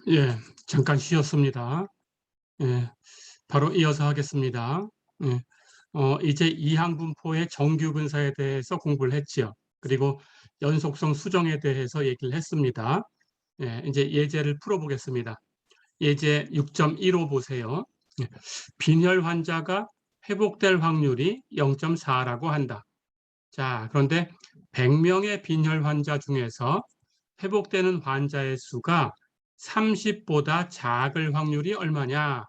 예, 잠깐 쉬었습니다. 예, 바로 이어서 하겠습니다. 예, 이제 이항분포의 정규 근사에 대해서 공부를 했지요. 그리고 연속성 수정에 대해서 얘기를 했습니다. 예, 이제 예제를 풀어보겠습니다. 예제 6.15 보세요. 예, 빈혈 환자가 회복될 확률이 0.4라고 한다. 자, 그런데 100명의 빈혈 환자 중에서 회복되는 환자의 수가 30보다 작을 확률이 얼마냐?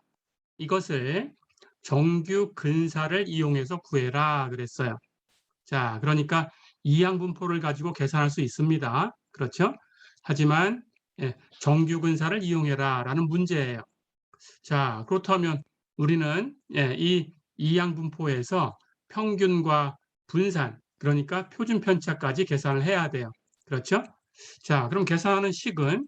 이것을 정규 근사를 이용해서 구해라 그랬어요. 자, 그러니까 이항분포를 가지고 계산할 수 있습니다. 그렇죠? 하지만 정규 근사를 이용해라 라는 문제예요. 자, 그렇다면 우리는 이 이항분포에서 평균과 분산, 그러니까 표준 편차까지 계산을 해야 돼요. 그렇죠? 자, 그럼 계산하는 식은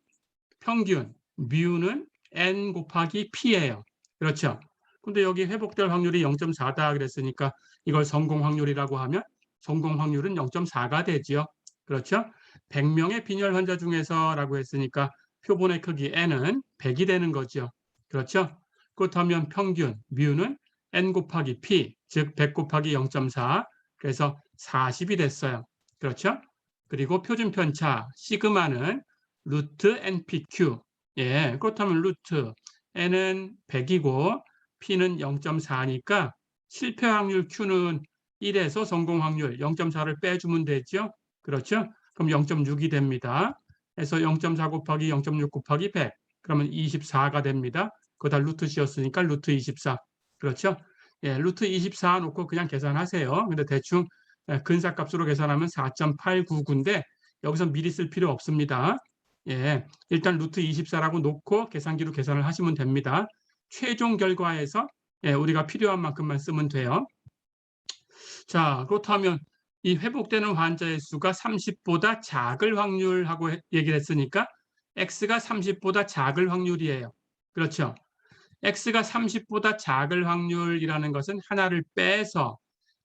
평균, 뮤는 n 곱하기 p예요. 그렇죠? 근데 여기 회복될 확률이 0.4다 그랬으니까 이걸 성공 확률이라고 하면 성공 확률은 0.4가 되지요. 그렇죠? 100명의 빈혈 환자 중에서라고 했으니까 표본의 크기 n은 100이 되는 거죠. 그렇죠? 그렇다면 평균 뮤는 n 곱하기 p, 즉 100 곱하기 0.4, 그래서 40이 됐어요. 그렇죠? 그리고 표준 편차 시그마는 루트 npq. 예, 그렇다면 루트 n은 100이고 p는 0.4니까 실패 확률 q는 1에서 성공 확률 0.4를 빼주면 되죠. 그렇죠? 그럼 0.6이 됩니다. 그래서 0.4 곱하기 0.6 곱하기 100. 그러면 24가 됩니다. 그거 다 루트 씌었으니까 루트 24. 그렇죠? 예, 루트 24 놓고 그냥 계산하세요. 근데 대충 근사값으로 계산하면 4.899인데 여기서 미리 쓸 필요 없습니다. 예, 일단 루트 24라고 놓고 계산기로 계산을 하시면 됩니다. 최종 결과에서 우리가 필요한 만큼만 쓰면 돼요. 자, 그렇다면 이 회복되는 환자의 수가 30보다 작을 확률하고 얘기를 했으니까 x가 30보다 작을 확률이에요. 그렇죠? x가 30보다 작을 확률이라는 것은 하나를 빼서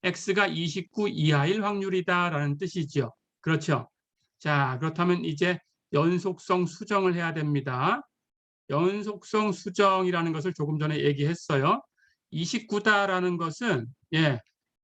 x가 29 이하일 확률이다라는 뜻이죠. 그렇죠? 자, 그렇다면 이제 연속성 수정을 해야 됩니다. 연속성 수정이라는 것을 조금 전에 얘기했어요. 29다라는 것은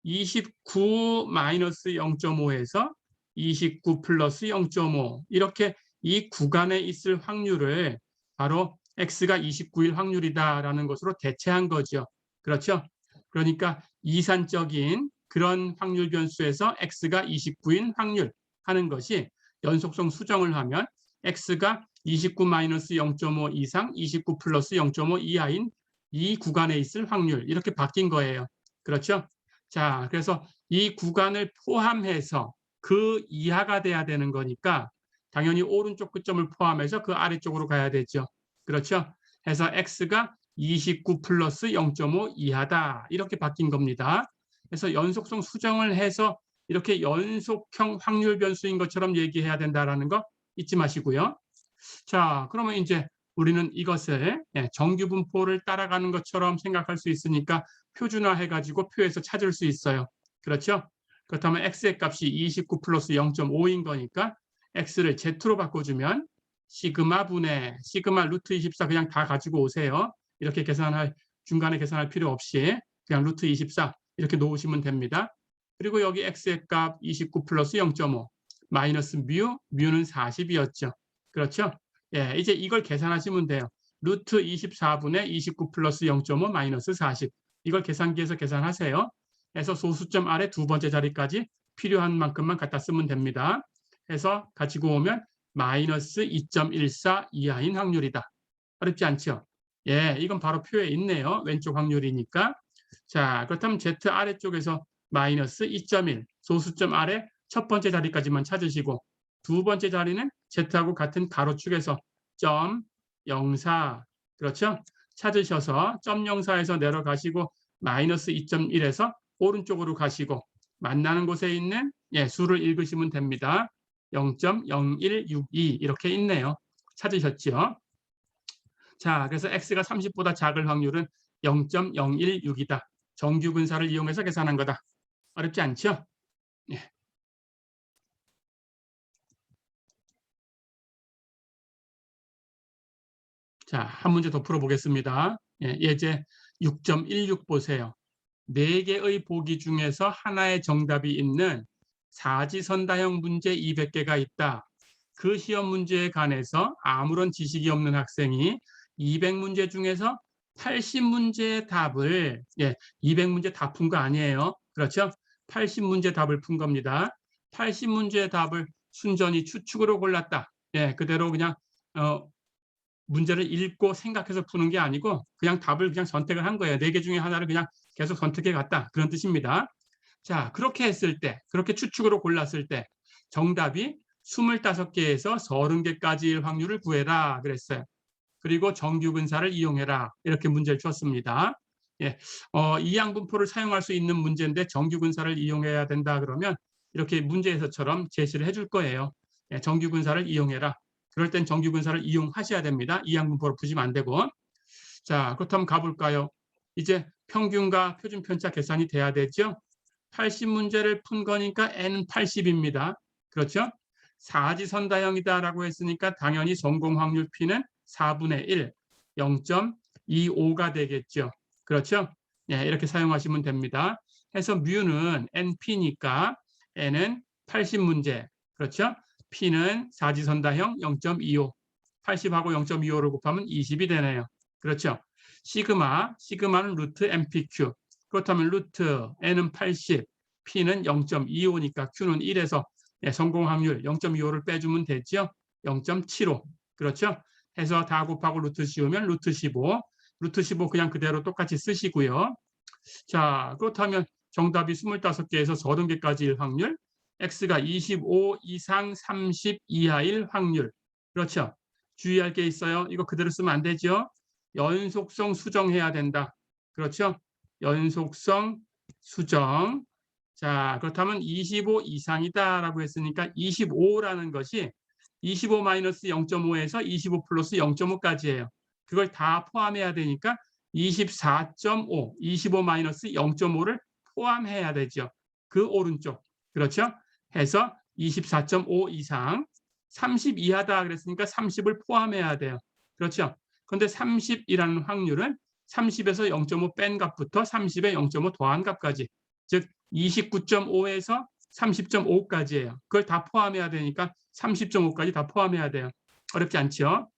29 마이너스 0.5에서 29 플러스 0.5 이렇게 이 구간에 있을 확률을 바로 x가 29일 확률이다라는 것으로 대체한 거죠. 그렇죠? 그러니까 이산적인 그런 확률 변수에서 x가 29인 확률 하는 것이 연속성 수정을 하면 x가 29-0.5 이상 29 플러스 0.5 이하인 이 구간에 있을 확률 이렇게 바뀐 거예요. 그렇죠? 자, 그래서 이 구간을 포함해서 그 이하가 돼야 되는 거니까 당연히 오른쪽 끝점을 포함해서 그 아래쪽으로 가야 되죠. 그렇죠? 해서 x가 29 플러스 0.5 이하다 이렇게 바뀐 겁니다. 그래서 연속성 수정을 해서 이렇게 연속형 확률 변수인 것처럼 얘기해야 된다는 거 잊지 마시고요. 자, 그러면 이제 우리는 이것을 정규 분포를 따라가는 것처럼 생각할 수 있으니까 표준화해가지고 표에서 찾을 수 있어요. 그렇죠? 그렇다면 x의 값이 29 플러스 0.5인 거니까 x를 z로 바꿔주면 시그마 분의 시그마 루트 24 그냥 다 가지고 오세요. 이렇게 계산할 중간에 계산할 필요 없이 그냥 루트 24 이렇게 놓으시면 됩니다. 그리고 여기 x의 값 29 플러스 0.5 마이너스 뮤는 40이었죠. 그렇죠? 예, 이제 이걸 계산하시면 돼요. 루트 24분의 29 플러스 0.5 마이너스 40. 이걸 계산기에서 계산하세요. 해서 소수점 아래 두 번째 자리까지 필요한 만큼만 갖다 쓰면 됩니다. 해서 가지고 오면 마이너스 2.14 이하인 확률이다. 어렵지 않죠? 예, 이건 바로 표에 있네요. 왼쪽 확률이니까. 자, 그렇다면 Z 아래쪽에서 마이너스 2.1 소수점 아래 첫 번째 자리까지만 찾으시고 두 번째 자리는 Z하고 같은 가로축에서 점 04 그렇죠? 찾으셔서 점 04에서 내려가시고 마이너스 2.1에서 오른쪽으로 가시고 만나는 곳에 있는 수를 읽으시면 됩니다. 0.0162 이렇게 있네요. 찾으셨죠? 자, 그래서 x가 30보다 작을 확률은 0.016이다. 정규 근사를 이용해서 계산한 거다. 어렵지 않죠? 예. 자, 한 문제 더 풀어보겠습니다. 예, 예제 6.16 보세요. 4개의 보기 중에서 하나의 정답이 있는 사지선다형 문제 200개가 있다. 그 시험 문제에 관해서 아무런 지식이 없는 학생이 200문제 중에서 80문제의 답을 200문제 다 푼 거 아니에요. 그렇죠? 80문제 답을 푼 겁니다. 80문제의 답을 순전히 추측으로 골랐다. 그대로 그냥 문제를 읽고 생각해서 푸는 게 아니고 그냥 답을 그냥 선택을 한 거예요. 4개 중에 하나를 그냥 계속 선택해 갔다. 그런 뜻입니다. 자, 그렇게 했을 때, 그렇게 추측으로 골랐을 때 정답이 25개에서 30개까지일 확률을 구해라 그랬어요. 그리고 정규근사를 이용해라. 이렇게 문제를 줬습니다. 이항분포를 사용할 수 있는 문제인데 정규근사를 이용해야 된다 그러면 이렇게 문제에서처럼 제시를 해줄 거예요. 정규근사를 이용해라. 그럴 땐 정규근사를 이용하셔야 됩니다. 이항분포로 푸시면 안 되고. 자, 그렇다면 가볼까요? 이제 평균과 표준 편차 계산이 돼야 되죠. 80문제를 푼 거니까 n은 80입니다. 그렇죠? 사지선다형이다라고 했으니까 당연히 성공 확률 P는 4분의 1, 0.25가 되겠죠. 그렇죠? 이렇게 사용하시면 됩니다. 해서 뮤는 NP니까 n은 80문제. 그렇죠? P는 사지선다형 0.25. 80하고 0.25를 곱하면 20이 되네요. 그렇죠? 시그마는 루트 MPQ. 그렇다면 루트 n은 80, P는 0.25니까 Q는 1에서 성공 확률 0.25를 빼주면 되죠. 0.75. 그렇죠? 해서 다 곱하고 루트 씌우면 루트 15. 루트 15 그냥 그대로 똑같이 쓰시고요. 자, 그렇다면 정답이 25개에서 30개까지일 확률, X가 25 이상 30 이하일 확률. 그렇죠? 주의할 게 있어요. 이거 그대로 쓰면 안 되죠. 연속성 수정해야 된다. 그렇죠? 연속성 수정. 자, 그렇다면 25 이상이다라고 했으니까 25라는 것이 25 마이너스 0.5에서 25 플러스 0.5까지예요. 그걸 다 포함해야 되니까 24.5, 25 마이너스 0.5를 포함해야 되죠. 그 오른쪽. 그렇죠? 해서 24.5 이상, 30 이하다 그랬으니까 30을 포함해야 돼요. 그렇죠? 그런데 30이라는 확률은 30에서 0.5 뺀 값부터 30에 0.5 더한 값까지, 즉 29.5에서 30.5까지예요. 그걸 다 포함해야 되니까 30.5까지 다 포함해야 돼요. 어렵지 않죠?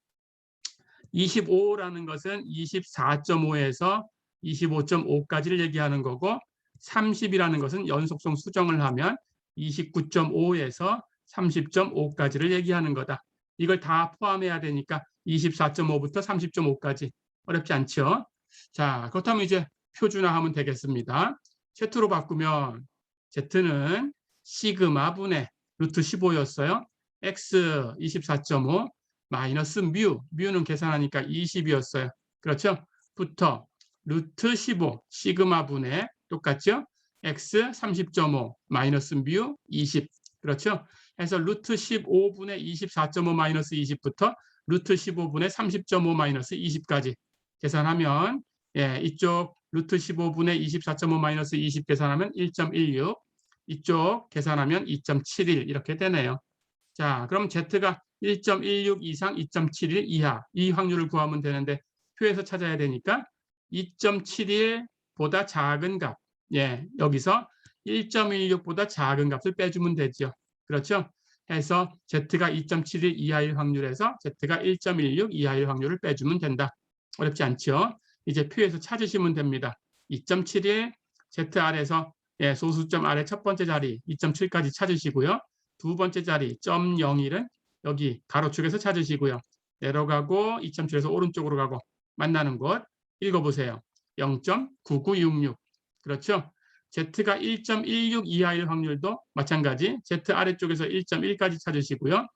25라는 것은 24.5에서 25.5까지를 얘기하는 거고 30이라는 것은 연속성 수정을 하면 29.5에서 30.5까지를 얘기하는 거다. 이걸 다 포함해야 되니까 24.5부터 30.5까지. 어렵지 않죠? 자, 그렇다면 이제 표준화하면 되겠습니다. Z로 바꾸면 Z는 시그마 분의 루트 15였어요. X 24.5 마이너스 뮤는 계산하니까 20이었어요. 그렇죠? 부터 루트 15 시그마 분의 똑같죠? X 30.5 마이너스 뮤 20. 그렇죠? 해서 루트 15분의 24.5 마이너스 20부터 루트 15분의 30.5 마이너스 20까지 계산하면 이쪽 루트 15분의 24.5 마이너스 20 계산하면 1.16, 이쪽 계산하면 2.71 이렇게 되네요. 자, 그럼 Z가 1.16 이상 2.71 이하 이 확률을 구하면 되는데 표에서 찾아야 되니까 2.71보다 작은 값, 여기서 1.16보다 작은 값을 빼주면 되죠. 그렇죠? 해서 Z가 2.71 이하일 확률에서 Z가 1.16 이하일 확률을 빼주면 된다. 어렵지 않죠? 이제 표에서 찾으시면 됩니다. 2.71 Z 아래에서 소수점 아래 첫 번째 자리 2.7까지 찾으시고요. 두 번째 자리 0.01은 여기 가로축에서 찾으시고요. 내려가고 2.7에서 오른쪽으로 가고 만나는 곳 읽어보세요. 0.9966. 그렇죠? Z가 1.16 이하일 확률도 마찬가지. Z 아래쪽에서 1.1까지 찾으시고요.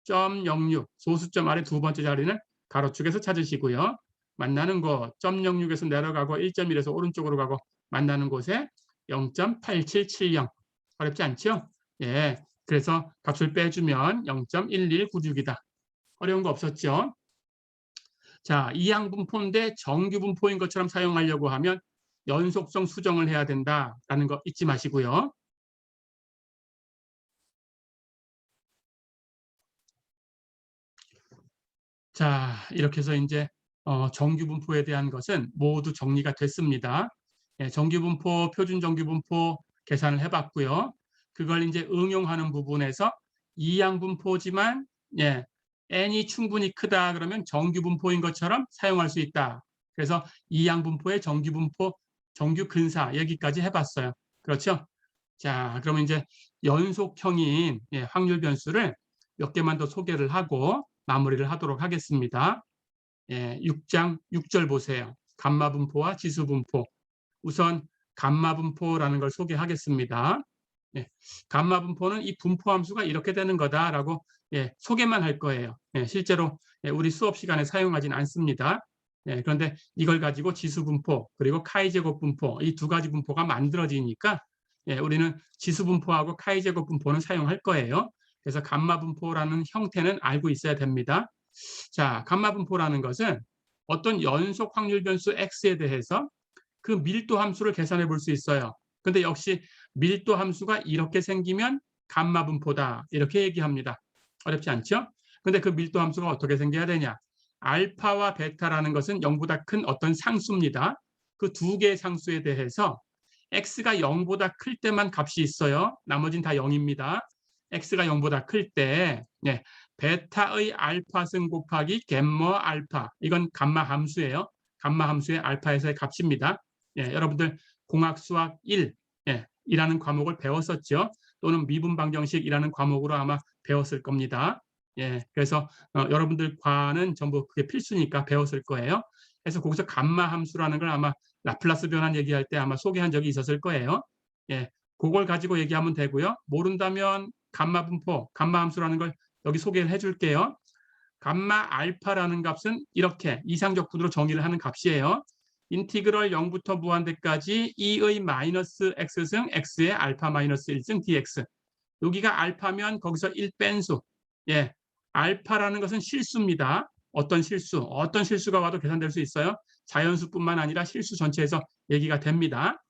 0.06 소수점 아래 두 번째 자리는 가로축에서 찾으시고요. 만나는 곳 0.06에서 내려가고 1.1에서 오른쪽으로 가고 만나는 곳에 0.8770. 어렵지 않죠? 그래서 값을 빼주면 0.1196이다. 어려운 거 없었죠? 자, 이항분포인데 정규분포인 것처럼 사용하려고 하면 연속성 수정을 해야 된다라는 거 잊지 마시고요. 자, 이렇게 해서 이제 정규분포에 대한 것은 모두 정리가 됐습니다. 예, 정규분포, 표준정규분포 계산을 해봤고요. 그걸 이제 응용하는 부분에서 이항분포지만 예, n이 충분히 크다 그러면 정규분포인 것처럼 사용할 수 있다. 그래서 이항분포의 정규분포, 정규근사 여기까지 해봤어요. 그렇죠? 자, 그러면 이제 연속형인 확률 변수를 몇 개만 더 소개를 하고 마무리를 하도록 하겠습니다. 6장 6절 보세요. 감마분포와 지수분포. 우선 감마분포라는 걸 소개하겠습니다. 감마분포는 이 분포함수가 이렇게 되는 거다라고 소개만 할 거예요. 실제로 우리 수업 시간에 사용하진 않습니다. 그런데 이걸 가지고 지수분포 그리고 카이제곱 분포 이 두 가지 분포가 만들어지니까 우리는 지수분포하고 카이제곱 분포는 사용할 거예요. 그래서 감마분포라는 형태는 알고 있어야 됩니다. 자, 감마분포라는 것은 어떤 연속 확률 변수 x에 대해서 그 밀도 함수를 계산해 볼 수 있어요. 근데 역시 밀도 함수가 이렇게 생기면 감마분포다 이렇게 얘기합니다. 어렵지 않죠? 근데 그 밀도 함수가 어떻게 생겨야 되냐? 알파와 베타라는 것은 0보다 큰 어떤 상수입니다. 그 두 개의 상수에 대해서 x가 0보다 클 때만 값이 있어요. 나머지는 다 0입니다. x가 0보다 클 때 베타의 알파승 곱하기 갬마 알파 이건 감마 함수예요. 감마 함수의 알파에서의 값입니다. 여러분들 공학수학 1 이라는 과목을 배웠었죠. 또는 미분방정식이라는 과목으로 아마 배웠을 겁니다. 그래서 여러분들 과는 전부 그게 필수니까 배웠을 거예요. 그래서 거기서 감마 함수라는 걸 아마 라플라스 변환 얘기할 때 아마 소개한 적이 있었을 거예요. 그걸 가지고 얘기하면 되고요. 모른다면 감마 분포, 감마 함수라는 걸 여기 소개를 해줄게요. 감마 알파라는 값은 이렇게 이상적분으로 정의를 하는 값이에요. 인티그럴 0부터 무한대까지 2의 마이너스 x승 x의 알파 마이너스 1승 dx. 여기가 알파면 거기서 1 뺀수. 알파라는 것은 실수입니다. 어떤 실수가 와도 계산될 수 있어요. 자연수뿐만 아니라 실수 전체에서 얘기가 됩니다.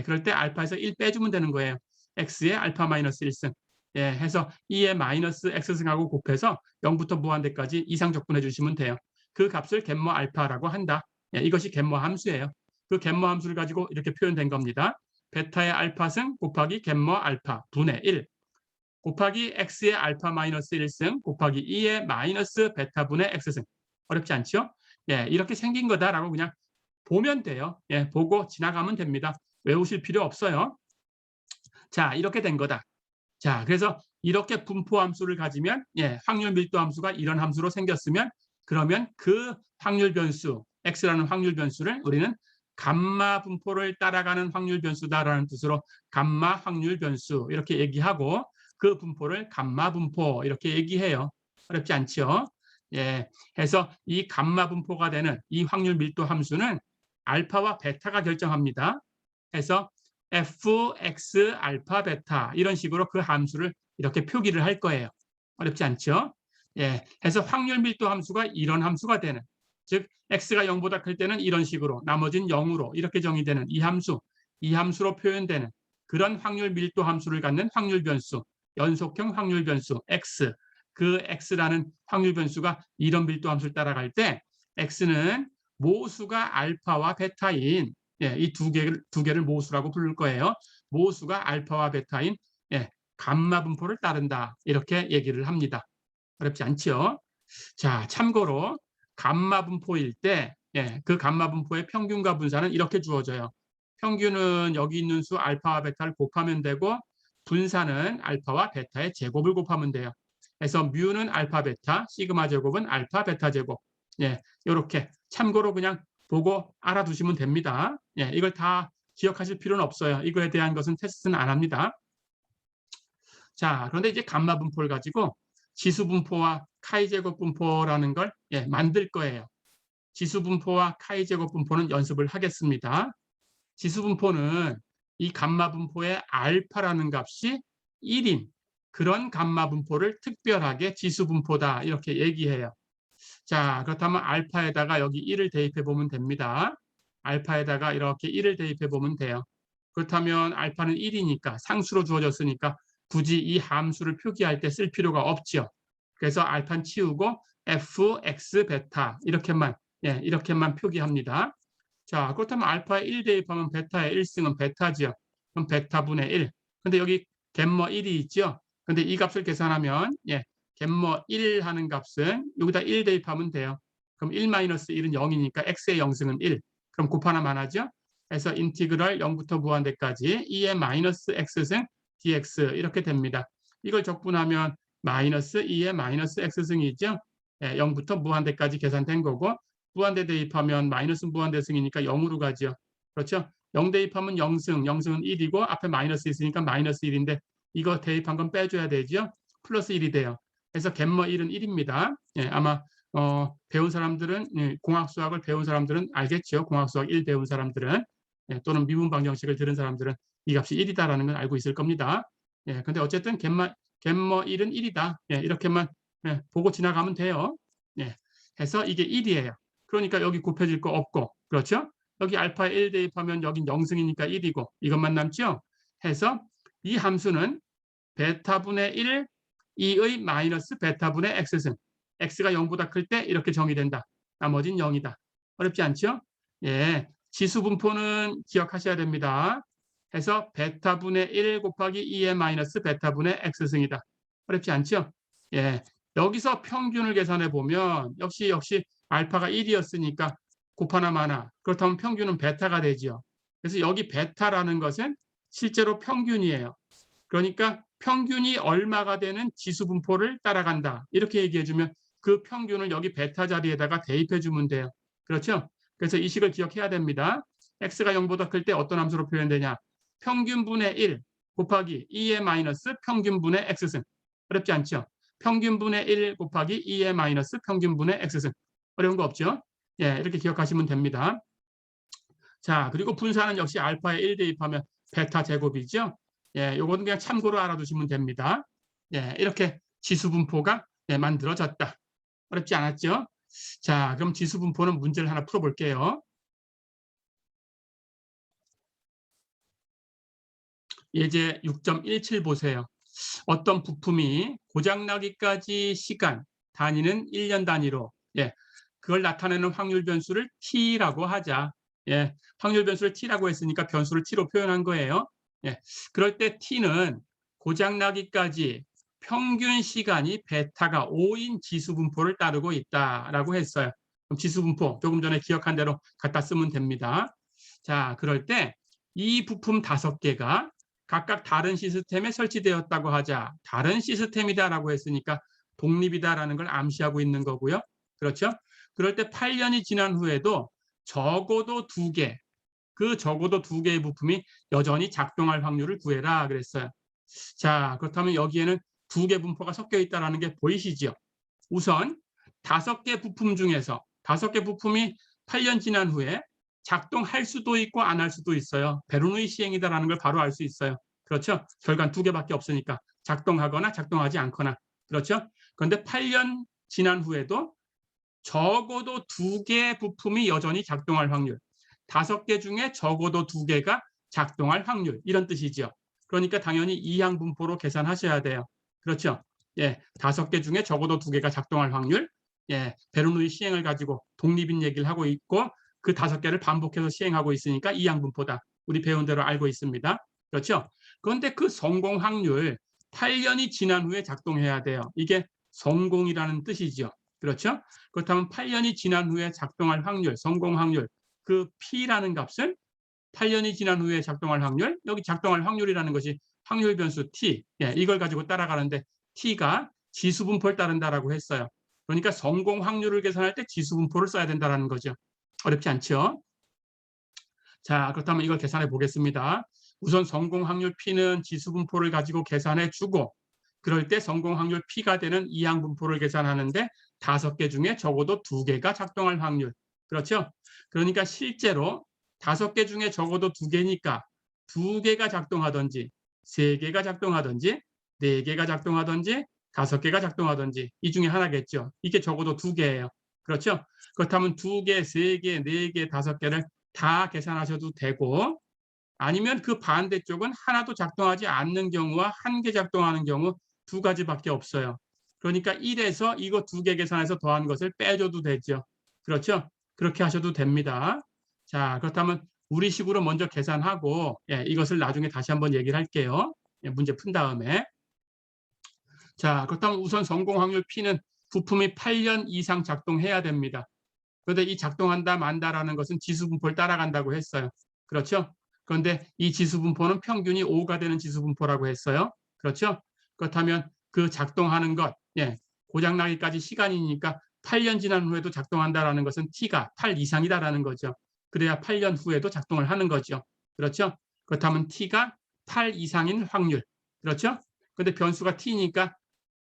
그럴 때 알파에서 1 빼주면 되는 거예요. x의 알파 마이너스 1승. 해서 2의 마이너스 x승하고 곱해서 0부터 무한대까지 이상적분해 주시면 돼요. 그 값을 갬마 알파라고 한다. 이것이 갬마 함수예요. 그 갬마 함수를 가지고 이렇게 표현된 겁니다. 베타의 알파승 곱하기 갬마 알파 분의 1 곱하기 x의 알파 마이너스 1승 곱하기 2의 마이너스 베타분의 x승. 어렵지 않죠? 이렇게 생긴 거다라고 그냥 보면 돼요. 보고 지나가면 됩니다. 외우실 필요 없어요. 자, 이렇게 된 거다. 자, 그래서 이렇게 분포 함수를 가지면 확률 밀도 함수가 이런 함수로 생겼으면 그러면 그 확률 변수 x라는 확률 변수를 우리는 감마 분포를 따라가는 확률 변수다라는 뜻으로 감마 확률 변수 이렇게 얘기하고 그 분포를 감마 분포 이렇게 얘기해요. 어렵지 않죠? 해서 이 감마 분포가 되는 이 확률 밀도 함수는 알파와 베타가 결정합니다. 해서 fx 알파 베타 이런 식으로 그 함수를 이렇게 표기를 할 거예요. 어렵지 않죠? 해서 확률 밀도 함수가 이런 함수가 되는, 즉 x가 0보다 클 때는 이런 식으로 나머지는 0으로 이렇게 정의되는 이 함수로 표현되는 그런 확률 밀도 함수를 갖는 확률 변수, 연속형 확률 변수 x, 그 x라는 확률 변수가 이런 밀도 함수를 따라갈 때 x는 모수가 알파와 베타인 이 두 개를 모수라고 부를 거예요. 모수가 알파와 베타인 감마 분포를 따른다. 이렇게 얘기를 합니다. 어렵지 않죠? 자, 참고로 감마 분포일 때 그 감마 분포의 평균과 분사는 이렇게 주어져요. 평균은 여기 있는 수 알파와 베타를 곱하면 되고 분사는 알파와 베타의 제곱을 곱하면 돼요. 그래서 뮤는 알파 베타, 시그마 제곱은 알파 베타 제곱. 이렇게 참고로 그냥 보고 알아두시면 됩니다. 이걸 다 기억하실 필요는 없어요. 이거에 대한 것은 테스트는 안 합니다. 자, 그런데 이제 감마 분포를 가지고 지수 분포와 카이 제곱 분포라는 걸 만들 거예요. 지수 분포와 카이 제곱 분포는 연습을 하겠습니다. 지수 분포는 이 감마 분포의 알파라는 값이 1인 그런 감마 분포를 특별하게 지수 분포다 이렇게 얘기해요. 자, 그렇다면 알파에다가 여기 1을 대입해 보면 됩니다. 알파에다가 이렇게 1을 대입해 보면 돼요. 그렇다면 알파는 1이니까 상수로 주어졌으니까 굳이 이 함수를 표기할 때 쓸 필요가 없죠. 그래서 알파는 치우고 f, x, 베타 이렇게만 예, 이렇게만 표기합니다. 자, 그렇다면 알파에 1 대입하면 베타의 1승은 베타죠. 그럼 베타분의 1. 근데 여기 갬머 1이 있죠. 근데 이 값을 계산하면 예, 갬머 1 하는 값은 여기다 1 대입하면 돼요. 그럼 1-1은 0이니까 x의 0승은 1. 그럼 곱하나만 하죠. 그래서 인티그럴 0부터 무한대까지 2의 마이너스 x승 dx 이렇게 됩니다. 이걸 적분하면 마이너스 2의 마이너스 x승이죠. 예, 0부터 무한대까지 계산된 거고 무한대 대입하면 마이너스 무한대승이니까 0으로 가죠. 그렇죠? 0 대입하면 0승, 0승은 1이고 앞에 마이너스 있으니까 마이너스 1인데 이거 대입한 건 빼줘야 되죠. 플러스 1이 돼요. 그래서 갬머 1은 1입니다. 예, 아마 배운 사람들은 공학 수학을 배운 사람들은 알겠죠. 공학 수학 1 배운 사람들은 예, 또는 미분 방정식을 들은 사람들은 이 값이 1이다라는 걸 알고 있을 겁니다. 예, 근데 어쨌든 갬머 1은 1이다. 예, 이렇게만 예, 보고 지나가면 돼요. 예, 해서 이게 1이에요. 그러니까 여기 곱해질 거 없고, 그렇죠? 여기 알파 1 대입하면 여긴 0승이니까 1이고 이것만 남죠? 해서 이 함수는 베타분의 1, 2의 마이너스 베타분의 x승. x가 0보다 클 때 이렇게 정의된다. 나머지는 0이다. 어렵지 않죠? 예, 지수분포는 기억하셔야 됩니다. 해서 베타분의 1 곱하기 2의 마이너스 베타분의 x승이다. 어렵지 않죠? 예, 여기서 평균을 계산해 보면 역시 알파가 1이었으니까 곱하나 마나. 그렇다면 평균은 베타가 되죠. 그래서 여기 베타라는 것은 실제로 평균이에요. 그러니까 평균이 얼마가 되는 지수분포를 따라간다. 이렇게 얘기해주면 그 평균을 여기 베타 자리에다가 대입해주면 돼요. 그렇죠? 그래서 이 식을 기억해야 됩니다. x가 0보다 클 때 어떤 함수로 표현되냐? 평균분의 1 곱하기 2의 마이너스 평균분의 x승. 어렵지 않죠? 평균분의 1 곱하기 2의 마이너스 평균분의 x승. 어려운 거 없죠? 예, 이렇게 기억하시면 됩니다. 자, 그리고 분사는 역시 알파에 1 대입하면 베타 제곱이죠. 예, 요거는 그냥 참고로 알아두시면 됩니다. 예, 이렇게 지수분포가 예, 만들어졌다. 어렵지 않았죠? 자, 그럼 지수분포는 문제를 하나 풀어볼게요. 예제 6.17 보세요. 어떤 부품이 고장나기까지 시간, 단위는 1년 단위로 예, 그걸 나타내는 확률 변수를 t라고 하자. 예, 확률 변수를 t라고 했으니까 변수를 t로 표현한 거예요. 예, 그럴 때 t는 고장나기까지 평균 시간이 베타가 5인 지수분포를 따르고 있다라고 했어요. 그럼 지수분포 조금 전에 기억한 대로 갖다 쓰면 됩니다. 자, 그럴 때 이 부품 5개가 각각 다른 시스템에 설치되었다고 하자. 다른 시스템이다라고 했으니까 독립이다라는 걸 암시하고 있는 거고요. 그렇죠? 그럴 때 8년이 지난 후에도 적어도 2개, 그 적어도 2개의 부품이 여전히 작동할 확률을 구해라 그랬어요. 자, 그렇다면 여기에는 2개 분포가 섞여 있다는 게 보이시죠? 우선 5개 부품 중에서 5개 부품이 8년 지난 후에 작동할 수도 있고 안 할 수도 있어요. 베르누이 시행이다라는 걸 바로 알 수 있어요. 그렇죠? 결과는 2개밖에 없으니까 작동하거나 작동하지 않거나. 그렇죠? 그런데 8년 지난 후에도 적어도 2개 부품이 여전히 작동할 확률. 5개 중에 적어도 2개가 작동할 확률. 이런 뜻이죠. 그러니까 당연히 이항 분포로 계산하셔야 돼요. 그렇죠? 예, 5개 중에 적어도 2개가 작동할 확률. 예, 베르누이 시행을 가지고 독립인 얘기를 하고 있고 그 5개를 반복해서 시행하고 있으니까 이항 분포다. 우리 배운 대로 알고 있습니다. 그렇죠? 그런데 그 성공 확률 8년이 지난 후에 작동해야 돼요. 이게 성공이라는 뜻이죠. 그렇죠? 그렇다면 8년이 지난 후에 작동할 확률, 성공 확률, 그 P라는 값은 8년이 지난 후에 작동할 확률, 여기 작동할 확률이라는 것이 확률 변수 T, 예, 이걸 가지고 따라가는데 T가 지수분포를 따른다라고 했어요. 그러니까 성공 확률을 계산할 때 지수분포를 써야 된다는 거죠. 어렵지 않죠? 자, 그렇다면 이걸 계산해 보겠습니다. 우선 성공 확률 P는 지수분포를 가지고 계산해 주고 그럴 때 성공 확률 P가 되는 이항 분포를 계산하는데 5개 중에 적어도 2개가 작동할 확률. 그렇죠? 그러니까 실제로 5개 중에 적어도 2개니까 2개가 작동하든지 3개가 작동하든지 4개가 작동하든지 5개가 작동하든지 이 중에 하나겠죠. 이게 적어도 2개예요. 그렇죠? 그렇다면 2개, 3개, 4개, 5개를 다 계산하셔도 되고 아니면 그 반대쪽은 하나도 작동하지 않는 경우와 1개 작동하는 경우 2가지밖에 없어요. 그러니까 1에서 이거 2개 계산해서 더한 것을 빼줘도 되죠. 그렇죠? 그렇게 하셔도 됩니다. 자, 그렇다면 우리식으로 먼저 계산하고 이것을 나중에 다시 한번 얘기를 할게요. 문제 푼 다음에. 자, 그렇다면 우선 성공 확률 P는 부품이 8년 이상 작동해야 됩니다. 그런데 이 작동한다 만다라는 것은 지수분포를 따라간다고 했어요. 그렇죠? 그런데 이 지수분포는 평균이 5가 되는 지수분포라고 했어요. 그렇죠? 그렇다면 그 작동하는 것, 고장나기까지 시간이니까 8년 지난 후에도 작동한다라는 것은 T가 8 이상이다라는 거죠. 그래야 8년 후에도 작동을 하는 거죠. 그렇죠? 그렇다면 T가 8 이상인 확률. 그렇죠? 근데 변수가 T니까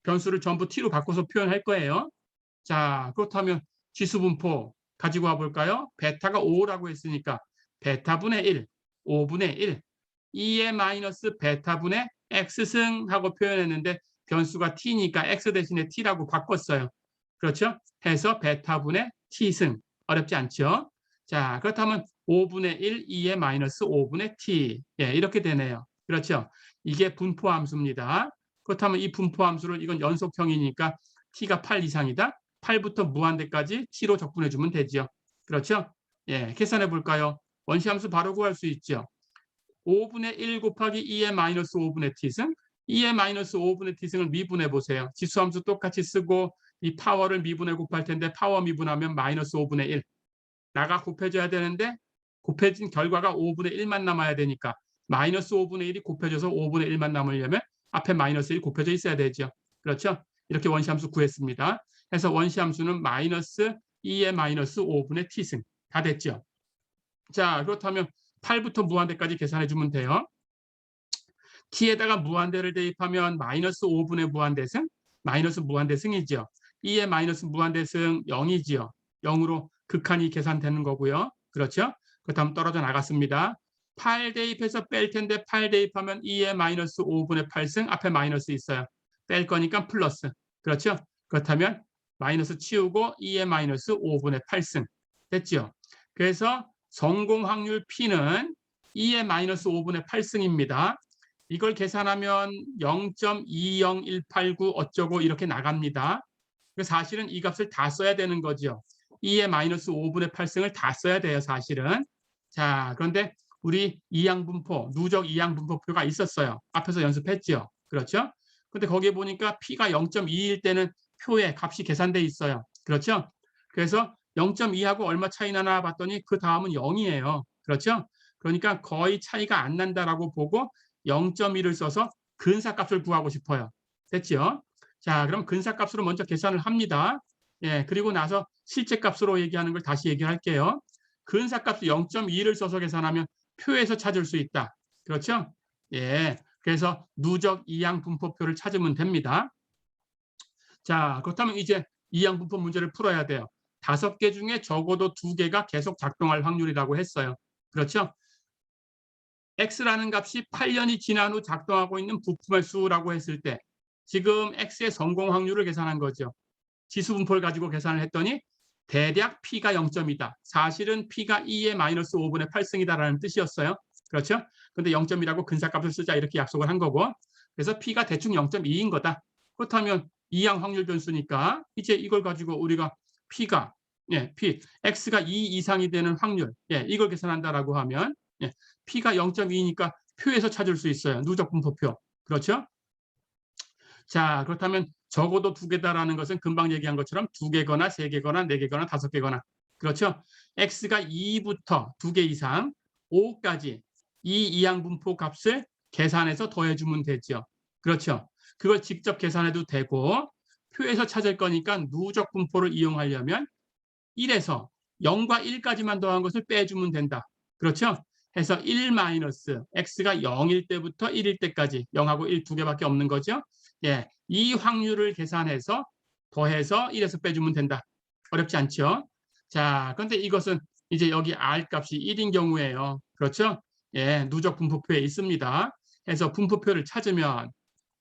변수를 전부 T로 바꿔서 표현할 거예요. 자, 그렇다면 지수분포 가지고 와볼까요? 베타가 5라고 했으니까 베타분의 1, 5분의 1, 2의 마이너스 베타분의 x승 하고 표현했는데 변수가 t니까 x 대신에 t라고 바꿨어요. 그렇죠? 해서 베타분의 t승. 어렵지 않죠? 자, 그렇다면 5분의 1, 2의 마이너스 5분의 t. 이렇게 되네요. 그렇죠? 이게 분포함수입니다. 그렇다면 이 분포함수를 이건 연속형이니까 t가 8 이상이다. 8부터 무한대까지 t로 적분해주면 되죠. 그렇죠? 계산해 볼까요? 원시함수 바로 구할 수 있죠. 5분의 1 곱하기 2의 마이너스 5분의 t승, 2의 마이너스 5분의 t승을 미분해 보세요. 지수함수 똑같이 쓰고 이 파워를 미분해 곱할 텐데 파워 미분하면 마이너스 5분의 1. 나가 곱해져야 되는데 곱해진 결과가 5분의 1만 남아야 되니까 마이너스 5분의 1이 곱해져서 5분의 1만 남으려면 앞에 마이너스 1 곱해져 있어야 되죠. 그렇죠? 이렇게 원시함수 구했습니다. 해서 원시함수는 마이너스 2의 마이너스 5분의 t승. 다 됐죠? 자, 그렇다면 8부터 무한대까지 계산해 주면 돼요. t에다가 무한대를 대입하면 마이너스 5분의 무한대승, 마이너스 무한대승이죠. 2의 마이너스 무한대승 0이지요. 0으로 극한이 계산되는 거고요. 그렇죠? 그렇다면 떨어져 나갔습니다. 8 대입해서 뺄 텐데 8 대입하면 2의 마이너스 5분의 8승 앞에 마이너스 있어요. 뺄 거니까 플러스. 그렇죠? 그렇다면 마이너스 치우고 2의 마이너스 5분의 8승. 됐죠? 그래서 성공 확률 P는 2의 마이너스 5분의 8승입니다. 이걸 계산하면 0.20189 어쩌고 이렇게 나갑니다. 사실은 이 값을 다 써야 되는 거죠. 2의 마이너스 5분의 8승을 다 써야 돼요, 사실은. 자, 그런데 우리 이항분포, 누적 이항분포표가 있었어요. 앞에서 연습했죠. 그렇죠? 근데 거기에 보니까 P가 0.2일 때는 표에 값이 계산돼 있어요. 그렇죠? 그래서 0.2하고 얼마 차이 나나 봤더니 그 다음은 0이에요. 그렇죠? 그러니까 거의 차이가 안 난다라고 보고 0.1을 써서 근사값을 구하고 싶어요. 됐죠? 자, 그럼 근사값으로 먼저 계산을 합니다. 그리고 나서 실제값으로 얘기하는 걸 다시 얘기할게요. 근사값 0.2를 써서 계산하면 표에서 찾을 수 있다. 그렇죠? 그래서 누적 이항 분포표를 찾으면 됩니다. 자, 그렇다면 이제 이항 분포 문제를 풀어야 돼요. 5개 중에 적어도 2개가 계속 작동할 확률이라고 했어요. 그렇죠? x라는 값이 8년이 지난 후 작동하고 있는 부품의 수라고 했을 때 지금 x의 성공 확률을 계산한 거죠. 지수 분포를 가지고 계산을 했더니 대략 p가 0.2다. 사실은 p가 2의 마이너스 5분의 8승이다라는 뜻이었어요. 그렇죠? 근데 0.2라고 근사값을 쓰자 이렇게 약속을 한 거고 그래서 p가 대충 0.2인 거다. 그렇다면 이항 확률 변수니까 이제 이걸 가지고 우리가 p가 p, x가 2 이상이 되는 확률 이걸 계산한다라고 하면 p가 0.2니까 표에서 찾을 수 있어요. 누적 분포표. 그렇죠? 자, 그렇다면 적어도 2개다라는 것은 금방 얘기한 것처럼 2개거나 3개거나 4개거나 5개거나 그렇죠? x가 2부터 2개 이상 5까지 이 이항분포 값을 계산해서 더해주면 되죠. 그렇죠? 그걸 직접 계산해도 되고 표에서 찾을 거니까 누적 분포를 이용하려면 1에서 0과 1까지만 더한 것을 빼주면 된다. 그렇죠? 해서 1 마이너스 x가 0일 때부터 1일 때까지 0하고 1 2개밖에 없는 거죠. 이 확률을 계산해서 더해서 1에서 빼주면 된다. 어렵지 않죠? 자, 그런데 이것은 이제 여기 R 값이 1인 경우에요. 그렇죠? 누적 분포표에 있습니다. 해서 분포표를 찾으면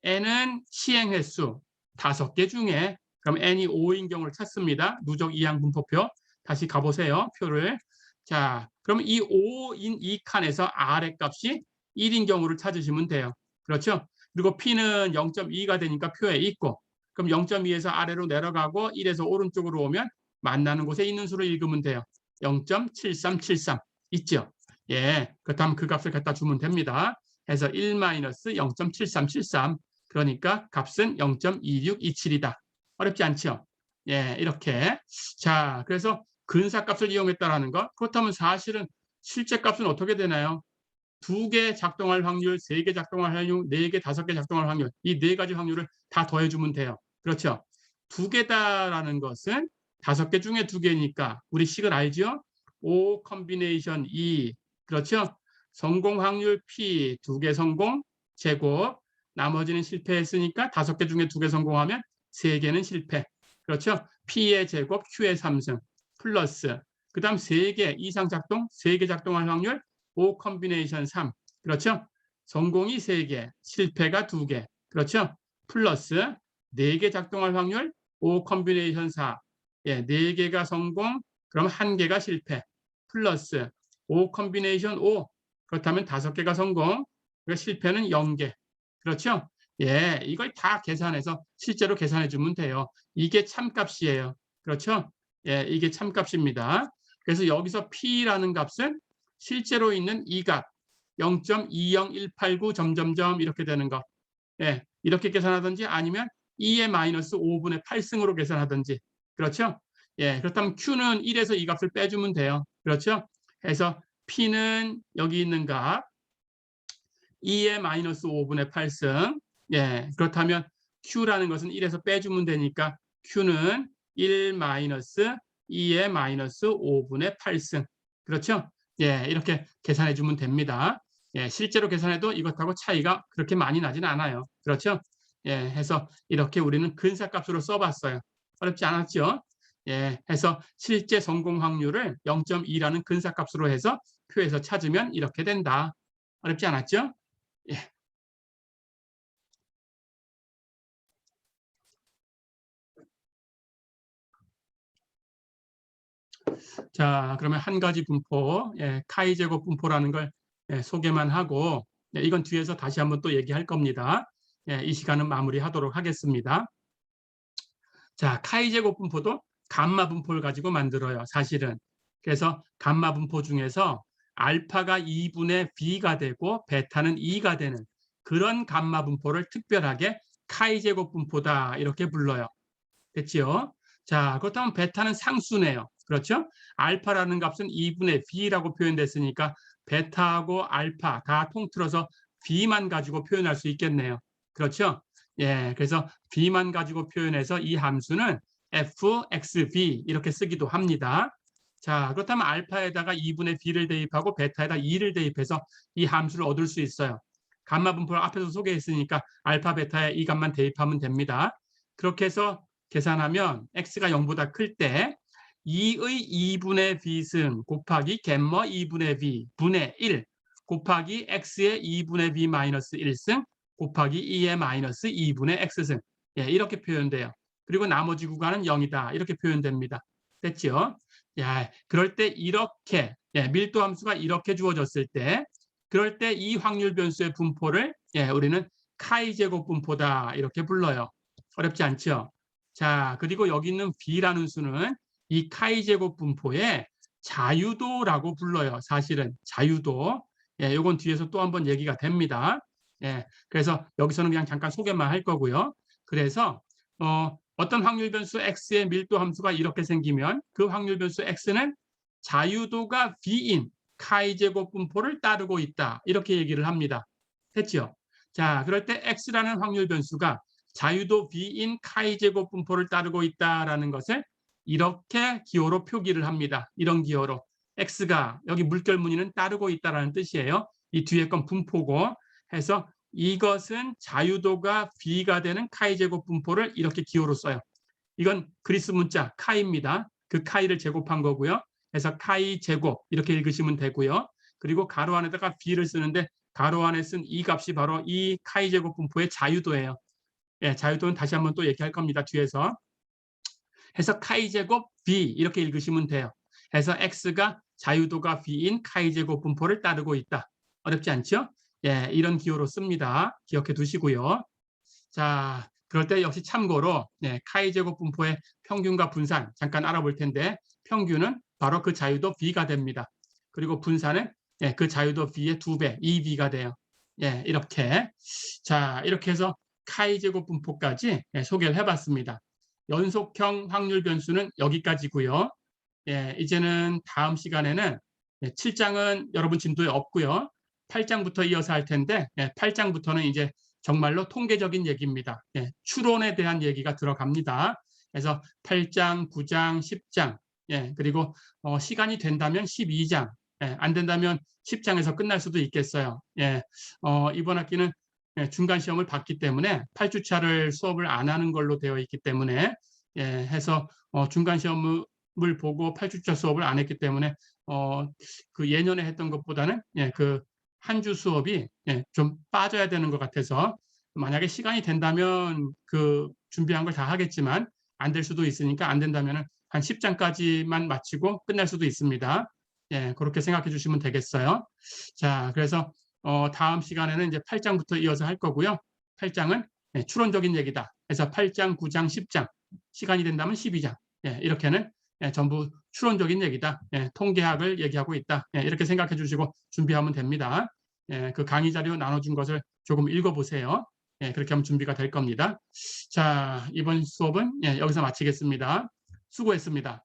n은 시행 횟수 5개 중에 그럼 n이 5인 경우를 찾습니다. 누적 이항 분포표. 다시 가보세요. 표를. 자, 그럼 이 5인 이 칸에서 R의 값이 1인 경우를 찾으시면 돼요. 그렇죠? 그리고 P는 0.2가 되니까 표에 있고 그럼 0.2에서 아래로 내려가고 1에서 오른쪽으로 오면 만나는 곳에 있는 수로 읽으면 돼요. 0.7373 있죠? 예, 그렇다면 그 값을 갖다 주면 됩니다. 해서 1-0.7373 그러니까 값은 0.2627이다. 어렵지 않죠? 예, 이렇게. 자, 그래서 근사값을 이용했다라는 것. 그렇다면 사실은 실제 값은 어떻게 되나요? 2개 작동할 확률, 3개 작동할 확률, 4개, 5개 작동할 확률, 이 4가지 확률을 다 더해주면 돼요. 그렇죠? 2개다라는 것은 5개 중에 2개니까 우리 식을 알죠? O 컨비네이션 2, 그렇죠? 성공 확률 P, 2개 성공, 제곱, 나머지는 실패했으니까 5개 중에 2개 성공하면 3개는 실패. 그렇죠? P의 제곱, Q의 3승, 플러스, 그 다음 3개 이상 작동, 3개 작동할 확률, O 컨비네이션 3. 그렇죠? 성공이 3개, 실패가 2개. 그렇죠? 플러스 4개 작동할 확률, O 컨비네이션 4. 예, 4개가 성공, 그럼 1개가 실패. 플러스 O 컨비네이션 5. 그렇다면 5개가 성공, 그러니까 실패는 0개. 그렇죠? 예, 이걸 다 계산해서 실제로 계산해 주면 돼요. 이게 참값이에요. 그렇죠? 예, 이게 참값입니다. 그래서 여기서 P라는 값은 실제로 있는 이 값 0.20189 점점점 이렇게 되는 거. 예, 이렇게 계산하든지 아니면 2의 마이너스 5분의 8승으로 계산하든지. 그렇죠? 예, 그렇다면 Q는 1에서 이 값을 빼주면 돼요. 그렇죠? 해서 P는 여기 있는 값 2의 마이너스 5분의 8승. 예, 그렇다면 Q라는 것은 1에서 빼주면 되니까 Q는 1 마이너스 2의 마이너스 5분의 8승. 그렇죠? 예, 이렇게 계산해 주면 됩니다. 예, 실제로 계산해도 이것하고 차이가 그렇게 많이 나진 않아요. 그렇죠? 예, 해서 이렇게 우리는 근사값으로 써봤어요. 어렵지 않았죠? 예, 해서 실제 성공 확률을 0.2라는 근사값으로 해서 표에서 찾으면 이렇게 된다. 어렵지 않았죠? 예. 자, 그러면 한 가지 분포, 예, 카이 제곱 분포라는 걸 소개만 하고, 이건 뒤에서 다시 한번 또 얘기할 겁니다. 이 시간은 마무리하도록 하겠습니다. 자, 카이 제곱 분포도 감마 분포를 가지고 만들어요, 사실은. 그래서 감마 분포 중에서 알파가 2분의 b가 되고 베타는 2가 되는 그런 감마 분포를 특별하게 카이 제곱 분포다 이렇게 불러요. 됐지요? 자, 그렇다면 베타는 상수네요. 그렇죠? 알파라는 값은 2분의 b라고 표현됐으니까 베타하고 알파 다 통틀어서 b만 가지고 표현할 수 있겠네요. 그렇죠? 예, 그래서 b만 가지고 표현해서 이 함수는 fxb 이렇게 쓰기도 합니다. 자, 그렇다면 알파에다가 2분의 b를 대입하고 베타에다 2를 대입해서 이 함수를 얻을 수 있어요. 감마 분포를 앞에서 소개했으니까 알파, 베타에 이 값만 대입하면 됩니다. 그렇게 해서 계산하면 x가 0보다 클 때 2의 2분의 b승 곱하기 갬머 2분의 b 분의 1 곱하기 x의 2분의 b 마이너스 1승 곱하기 2의 마이너스 2분의 x승. 예, 이렇게 표현돼요. 그리고 나머지 구간은 0이다. 이렇게 표현됩니다. 됐죠? 야, 그럴 때 이렇게 밀도 함수가 이렇게 주어졌을 때 그럴 때 이 확률 변수의 분포를 우리는 카이 제곱 분포다 이렇게 불러요. 어렵지 않죠? 자, 그리고 여기 있는 b라는 수는 이 카이 제곱 분포의 자유도라고 불러요. 사실은 자유도. 이건 뒤에서 또 한번 얘기가 됩니다. 그래서 여기서는 그냥 잠깐 소개만 할 거고요. 그래서 어떤 확률 변수 x의 밀도 함수가 이렇게 생기면 그 확률 변수 x는 자유도가 b인 카이 제곱 분포를 따르고 있다. 이렇게 얘기를 합니다. 됐죠? 자, 그럴 때 x라는 확률 변수가 자유도 b인 카이 제곱 분포를 따르고 있다라는 것을 이렇게 기호로 표기를 합니다. 이런 기호로 x가 여기 물결 무늬는 따르고 있다라는 뜻이에요. 이 뒤에 건 분포고 해서 이것은 자유도가 b가 되는 카이 제곱 분포를 이렇게 기호로 써요. 이건 그리스 문자 카이입니다. 그 카이를 제곱한 거고요. 그래서 카이 제곱 이렇게 읽으시면 되고요. 그리고 가로 안에다가 b를 쓰는데 가로 안에 쓴 이 값이 바로 이 카이 제곱 분포의 자유도예요. 자유도는 다시 한번 또 얘기할 겁니다. 뒤에서. 해서 카이 제곱 b 이렇게 읽으시면 돼요. 해서 x가 자유도가 b인 카이 제곱 분포를 따르고 있다. 어렵지 않죠? 이런 기호로 씁니다. 기억해 두시고요. 자, 그럴 때 역시 참고로 카이제곱 분포의 평균과 분산 잠깐 알아볼 텐데 평균은 바로 그 자유도 B가 됩니다. 그리고 분산은 그 자유도 B의 2배, 2B가 돼요. 이렇게. 자, 이렇게 해서 카이제곱 분포까지 소개를 해봤습니다. 연속형 확률 변수는 여기까지고요. 이제는 다음 시간에는 7장은 여러분 진도에 없고요. 8장부터 이어서 할 텐데 8장부터는 이제 정말로 통계적인 얘기입니다. 추론에 대한 얘기가 들어갑니다. 그래서 8장, 9장, 10장, 그리고 시간이 된다면 12장, 안 된다면 10장에서 끝날 수도 있겠어요. 이번 학기는 중간 시험을 봤기 때문에 8주차를 수업을 안 하는 걸로 되어 있기 때문에 해서 중간 시험을 보고 8주차 수업을 안 했기 때문에 그 예년에 했던 것보다는 그 한 주 수업이 좀 빠져야 되는 것 같아서 만약에 시간이 된다면 그 준비한 걸 다 하겠지만 안 될 수도 있으니까 안 된다면 한 10장까지만 마치고 끝날 수도 있습니다. 그렇게 생각해 주시면 되겠어요. 자, 그래서 다음 시간에는 이제 8장부터 이어서 할 거고요. 8장은 추론적인 얘기다. 그래서 8장, 9장, 10장, 시간이 된다면 12장. 이렇게는 전부 추론적인 얘기다. 통계학을 얘기하고 있다. 이렇게 생각해 주시고 준비하면 됩니다. 그 강의 자료 나눠준 것을 조금 읽어보세요. 그렇게 하면 준비가 될 겁니다. 자, 이번 수업은 여기서 마치겠습니다. 수고했습니다.